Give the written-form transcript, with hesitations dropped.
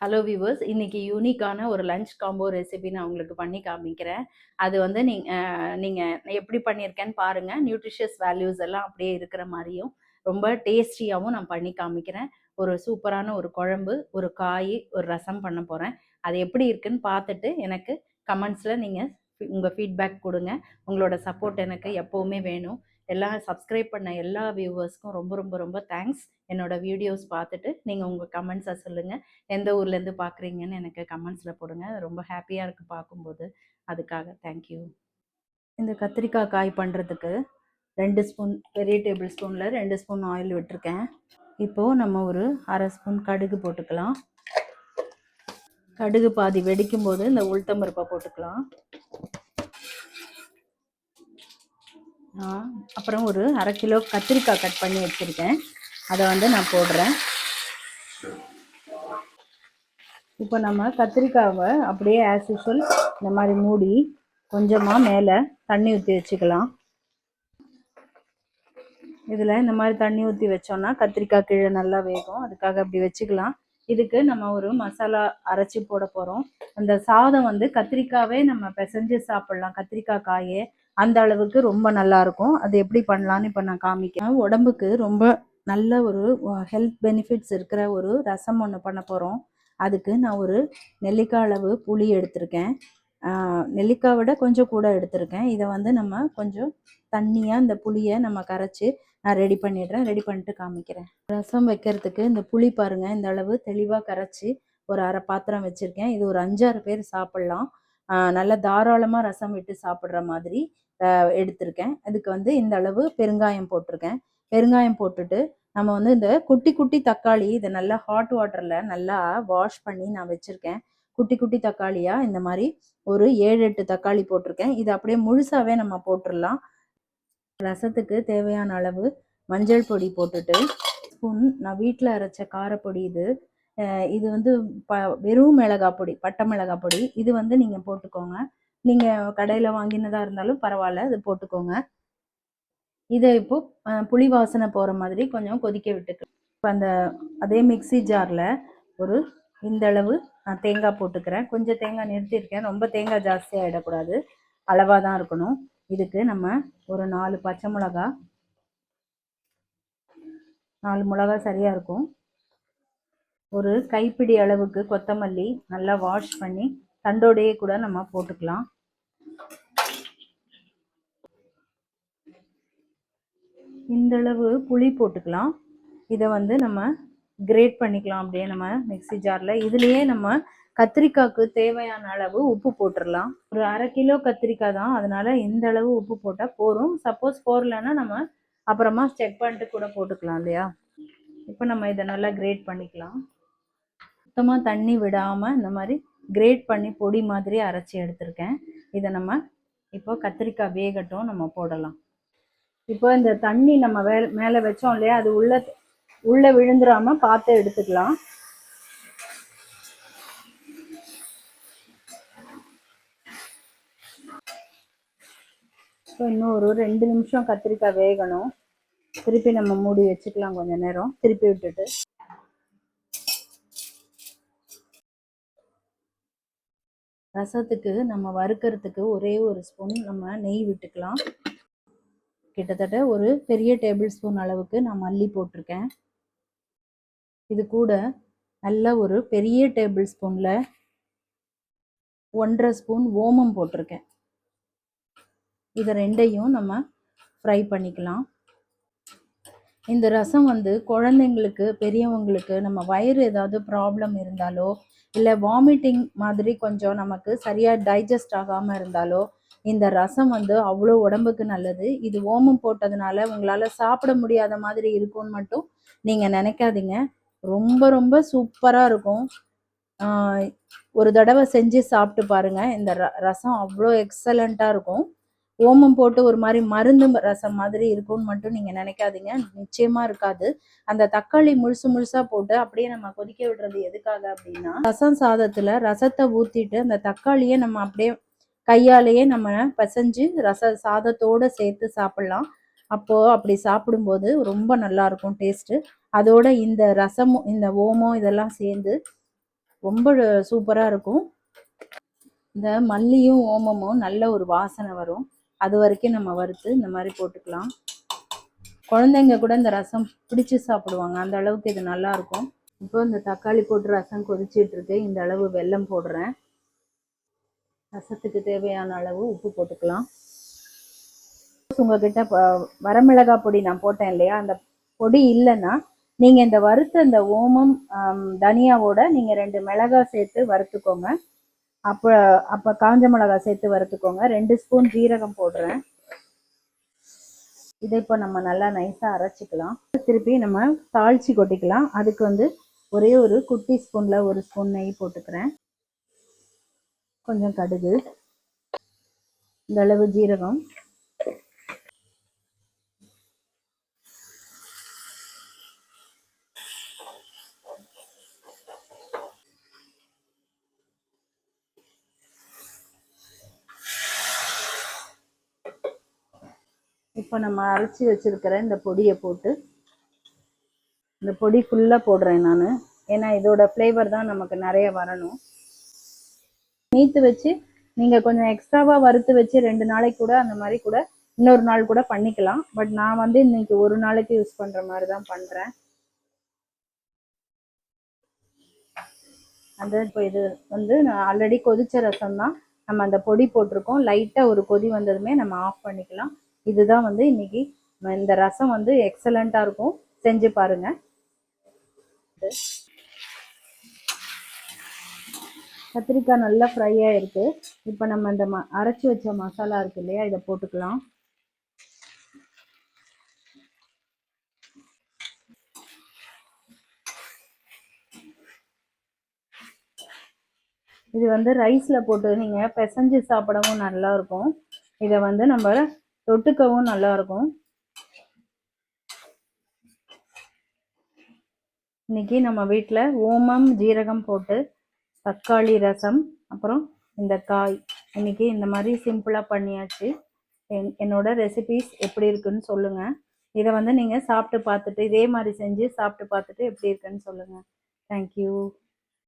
Hello viewers, இன்னைக்கு யூனிக்கான ஒரு லஞ்ச் காம்போ ரெசிபி நான் உங்களுக்கு பண்ணி காமிக்கிறேன். அது வந்து நீங்கள் எப்படி பண்ணியிருக்கேன்னு பாருங்கள். நியூட்ரிஷியஸ் வேல்யூஸ் எல்லாம் அப்படியே இருக்கிற மாதிரியும் ரொம்ப டேஸ்டியாகவும் நான் பண்ணி காமிக்கிறேன். ஒரு சூப்பரான ஒரு குழம்பு, ஒரு காய், ஒரு ரசம் பண்ண போகிறேன். அது எப்படி இருக்குன்னு பார்த்துட்டு எனக்கு கமெண்ட்ஸில் நீங்கள் உங்கள் ஃபீட்பேக் கொடுங்க. உங்களோட சப்போர்ட் எனக்கு எப்போவுமே வேணும். எல்லாம் சப்ஸ்கிரைப் பண்ண எல்லா வியூவர்ஸ்க்கும் ரொம்ப ரொம்ப ரொம்ப தேங்க்ஸ். என்னோட வீடியோஸ் பார்த்துட்டு நீங்கள் உங்கள் கமெண்ட்ஸை சொல்லுங்கள். எந்த ஊர்லேருந்து பார்க்குறீங்கன்னு எனக்கு கமெண்ட்ஸில் போடுங்க. ரொம்ப ஹாப்பியாக இருக்குது பார்க்கும்போது. அதுக்காக தேங்க்யூ. இந்த கத்திரிக்காய் காய் பண்ணுறதுக்கு 2 ஸ்பூன், பெரிய டேபிள் ஸ்பூனில் 2 ஸ்பூன் ஆயில் விட்டுருக்கேன். இப்போது நம்ம ஒரு அரை ஸ்பூன் கடுகு போட்டுக்கலாம். கடுகு பாதி வெடிக்கும் போது இந்த உளுத்தம்பருப்பை போட்டுக்கலாம். அப்புறம் ஒரு அரை கிலோ கத்திரிக்காய் கட் பண்ணி வச்சுருக்கேன், அதை வந்து நான் போடுறேன். இப்போ நம்ம கத்திரிக்காவை அப்படியே ஆஸ் யூஷுவல் இந்த மாதிரி மூடி கொஞ்சமாக மேலே தண்ணி ஊற்றி வச்சுக்கலாம். இதில் இந்த மாதிரி தண்ணி ஊற்றி வச்சோன்னா கத்திரிக்காய் கீழே நல்லா வேகும். அதுக்காக அப்படி வச்சுக்கலாம். இதுக்கு நம்ம ஒரு மசாலா அரைச்சி போட போகிறோம். அந்த சாதம் வந்து கத்திரிக்காவே நம்ம பிசைஞ்சு சாப்பிட்லாம். கத்திரிக்காய் காயே அந்த அளவுக்கு ரொம்ப நல்லாயிருக்கும். அது எப்படி பண்ணலான்னு இப்போ நான் காமிக்கிறேன். உடம்புக்கு ரொம்ப நல்ல ஒரு ஹெல்த் பெனிஃபிட்ஸ் இருக்கிற ஒரு ரசம் ஒன்று பண்ண போகிறோம். அதுக்கு நான் ஒரு நெல்லிக்காய் அளவு புளி எடுத்திருக்கேன். நெல்லிக்காய் விட கொஞ்சம் கூட எடுத்திருக்கேன். இதை வந்து நம்ம கொஞ்சம் தண்ணியாக இந்த புளியை நம்ம கரைச்சி நான் ரெடி பண்ணிடுறேன். ரெடி பண்ணிட்டு காமிக்கிறேன். ரசம் வைக்கிறதுக்கு இந்த புளி பாருங்கள், இந்த அளவு தெளிவாக கரைச்சி ஒரு அரை பாத்திரம் வச்சுருக்கேன். இது ஒரு 5-6 பேர் சாப்பிட்லாம். நல்லா தாராளமாக ரசம் விட்டு சாப்பிட்ற மாதிரி எடுத்திருக்கேன். அதுக்கு வந்து இந்த அளவு பெருங்காயம் போட்டிருக்கேன். பெருங்காயம் போட்டுட்டு நம்ம வந்து இந்த குட்டி குட்டி தக்காளி இதை நல்லா ஹாட் வாட்டரில் நல்லா வாஷ் பண்ணி நான் வச்சுருக்கேன். குட்டி குட்டி தக்காளியாக இந்த மாதிரி ஒரு 7-8 தக்காளி போட்டிருக்கேன். இது அப்படியே முழுசாகவே நம்ம போட்டுடலாம். ரசத்துக்கு தேவையான அளவு மஞ்சள் பொடி போட்டுட்டு ஸ்பூன் நான் வீட்டில் அரைச்ச காரப்பொடி இது வந்து வெறும் மிளகாய் பொடி, பட்டை மிளகாய் பொடி. இது வந்து நீங்கள் போட்டுக்கோங்க. நீங்கள் கடையில் வாங்கினதாக இருந்தாலும் பரவாயில்ல, இது போட்டுக்கோங்க. இதை இப்போ புளி வாசனை போகிற மாதிரி கொஞ்சம் கொதிக்க விட்டுக்கலாம். இப்போ அதே மிக்சி ஜாரில் ஒரு இந்த அளவு நான் தேங்காய் போட்டுக்கிறேன். கொஞ்சம் தேங்காய் நிறுத்தியிருக்கேன். ரொம்ப தேங்காய் ஜாஸ்தியாக ஆகிடக்கூடாது, அளவாக தான் இருக்கணும். இதுக்கு நம்ம ஒரு 4 பச்சை மிளகா, 4 மிளகா சரியாக இருக்கும். ஒரு கைப்பிடி அளவுக்கு கொத்தமல்லி நல்லா வாஷ் பண்ணி தண்டோடையே கூட நம்ம போட்டுக்கலாம். இந்த அளவு புளி போட்டுக்கலாம். இதை வந்து நம்ம கிரேட் பண்ணிக்கலாம் அப்படியே நம்ம மிக்சி ஜாரில். இதுலேயே நம்ம கத்திரிக்காய்க்கு தேவையான அளவு உப்பு போட்டுடலாம். ஒரு அரை கிலோ கத்திரிக்காய் தான், அதனால இந்த அளவு உப்பு போட்டால் போதும். சப்போஸ் போடலைன்னா நம்ம அப்புறமா செக் பண்ணிட்டு கூட போட்டுக்கலாம் இல்லையா. இப்போ நம்ம இதை நல்லா கிரேட் பண்ணிக்கலாம். சுத்தமாக தண்ணி விடாமல் இந்த மாதிரி கிரேட் பண்ணி பொடி மாதிரி அரைச்சி எடுத்திருக்கேன். இதை நம்ம இப்போ கத்திரிக்காய் வேகட்டும், நம்ம போடலாம். இப்போ இந்த தண்ணி நம்ம மேலே வச்சோம் இல்லையா, அது உள்ள விழுந்துடாம பார்த்து எடுத்துக்கலாம். இப்போ இன்னும் ஒரு 2 நிமிஷம் கத்திரிக்காய் வேகணும். திருப்பி நம்ம மூடி வச்சுக்கலாம் கொஞ்ச நேரம், திருப்பி விட்டுட்டு. ரசத்துக்கு நம்ம வறுக்கிறதுக்கு ஒரே ஒரு ஸ்பூன் நம்ம நெய் விட்டுக்கலாம். கிட்டத்தட்ட ஒரு பெரிய டேபிள் ஸ்பூன் அளவுக்கு நான் மல்லி போட்டிருக்கேன். இது கூட நல்ல ஒரு பெரிய டேபிள் ஸ்பூனில் 1.5 ஸ்பூன் ஓமம் போட்டிருக்கேன். இதை ரெண்டையும் நம்ம ஃப்ரை பண்ணிக்கலாம். இந்த ரசம் வந்து குழந்தைங்களுக்கு, பெரியவங்களுக்கு, நம்ம வயிறு ஏதாவது ப்ராப்ளம் இருந்தாலோ இல்லை வாமிட்டிங் மாதிரி கொஞ்சம் நமக்கு சரியாக டைஜஸ்ட் ஆகாமல் இருந்தாலோ இந்த ரசம் வந்து அவ்வளோ உடம்புக்கு நல்லது. இது ஓமம் போட்டதுனால உங்களால் சாப்பிட முடியாத மாதிரி இருக்கும்னு மட்டும் நீங்கள் நினைக்காதீங்க. ரொம்ப ரொம்ப சூப்பராக இருக்கும். ஒரு தடவை செஞ்சு சாப்பிட்டு பாருங்கள். இந்த ரசம் அவ்வளோ எக்ஸலண்ட்டாக இருக்கும். ஓமம் போட்டு ஒரு மாதிரி மருந்து ரசம் மாதிரி இருக்கும்னு மட்டும் நீங்கள் நினைக்காதீங்க, நிச்சயமாக இருக்காது. அந்த தக்காளி முழுசாக போட்டு அப்படியே நம்ம கொதிக்க விடுறது எதுக்காக அப்படின்னா, ரசம் சாதத்தில் ரசத்தை ஊற்றிட்டு அந்த தக்காளியை நம்ம அப்படியே கையாலேயே நம்ம பிசைஞ்சு சாதத்தோடு சேர்த்து சாப்பிட்லாம். அப்போது அப்படி சாப்பிடும்போது ரொம்ப நல்லாயிருக்கும் டேஸ்ட்டு. அதோட இந்த ரசமும் இந்த ஓமம் இதெல்லாம் சேர்ந்து ரொம்ப சூப்பராக இருக்கும். இந்த மல்லியும் ஓமமும் நல்ல ஒரு வாசனை வரும். அது வரைக்கும் நம்ம வறுத்து இந்த மாதிரி போட்டுக்கலாம். குழந்தைங்க கூட இந்த ரசம் பிடிச்சி சாப்பிடுவாங்க, அந்த அளவுக்கு இது நல்லா இருக்கும். இப்போ இந்த தக்காளி போட்டு ரசம் கொதிச்சிட்டு இருக்கு. இந்த அளவு வெல்லம் போடுறேன். ரசத்துக்கு தேவையான அளவு உப்பு போட்டுக்கலாம். உங்ககிட்ட வரமிளகாய் பொடி நான் போட்டேன் இல்லையா, அந்த பொடி இல்லைன்னா நீங்க இந்த வறுத்த இந்த ஓமம் தனியாவோட நீங்க 2 மிளகாய் சேர்த்து வறுத்துக்கோங்க. அப்ப காஞ்ச மிளகாய் சேர்த்து வறுத்துக்கோங்க. 2 ஸ்பூன் ஜீரகம் போடுறேன். இதை இப்போ நம்ம நல்லா நைஸா அரைச்சிக்கலாம். திருப்பி நம்ம தாளிச்சு கொட்டிக்கலாம். அதுக்கு வந்து ஒரே ஒரு குட்டி ஸ்பூன்ல 1 ஸ்பூன் நெய் போட்டுக்கிறேன். கொஞ்சம் கடுகு, இந்த அளவு ஜீரகம், இப்போ நம்ம அரைச்சி வச்சிருக்கிற இந்த பொடியை போட்டு இந்த பொடி ஃபுல்லாக போடுறேன் நான். ஏன்னா இதோட ஃப்ளேவர் தான் நமக்கு நிறைய வரணும். நீத்து வச்சு நீங்கள் கொஞ்சம் எக்ஸ்ட்ராவாக வறுத்து வச்சு 2 நாளைக்கு கூட அந்த மாதிரி கூட இன்னொரு நாள் கூட பண்ணிக்கலாம். பட் நான் வந்து இன்னைக்கு ஒரு நாளைக்கு யூஸ் பண்ணுற மாதிரி தான் பண்ணுறேன். அந்த இப்போ இது வந்து நான் ஆல்ரெடி கொதிச்ச ரசம் தான். நம்ம அந்த பொடி போட்டிருக்கோம். லைட்டாக ஒரு கொதி வந்ததுமே நம்ம ஆஃப் பண்ணிக்கலாம். இதுதான் வந்து இன்னைக்கு இந்த ரசம் வந்து எக்ஸலண்ட்டாக இருக்கும். செஞ்சு பாருங்க. கத்திரிக்காய் நல்லா ஃப்ரை ஆயிருக்கு. இப்போ நம்ம இந்த அரைச்சி வச்ச மசாலா இருக்கு இல்லையா, இதை போட்டுக்கலாம். இது வந்து ரைஸ்ல போட்டு நீங்க பிசைஞ்சு சாப்பிடவும் நல்லா இருக்கும். இதை வந்து நம்ம தொட்டுக்கவும் நல்லா இருக்கும். இன்னைக்கு நம்ம வீட்டில் ஓமம் ஜீரகம் போட்டு தக்காளி ரசம், அப்புறம் இந்த காய், இன்னைக்கு இந்த மாதிரி சிம்பிளாக பண்ணியாச்சு. என்னோட ரெசிபீஸ் எப்படி இருக்குன்னு சொல்லுங்க. இதை வந்து நீங்கள் சாப்பிட்டு பார்த்துட்டு இதே மாதிரி செஞ்சு சாப்பிட்டு பார்த்துட்டு எப்படி இருக்குன்னு சொல்லுங்க. தேங்க்யூ.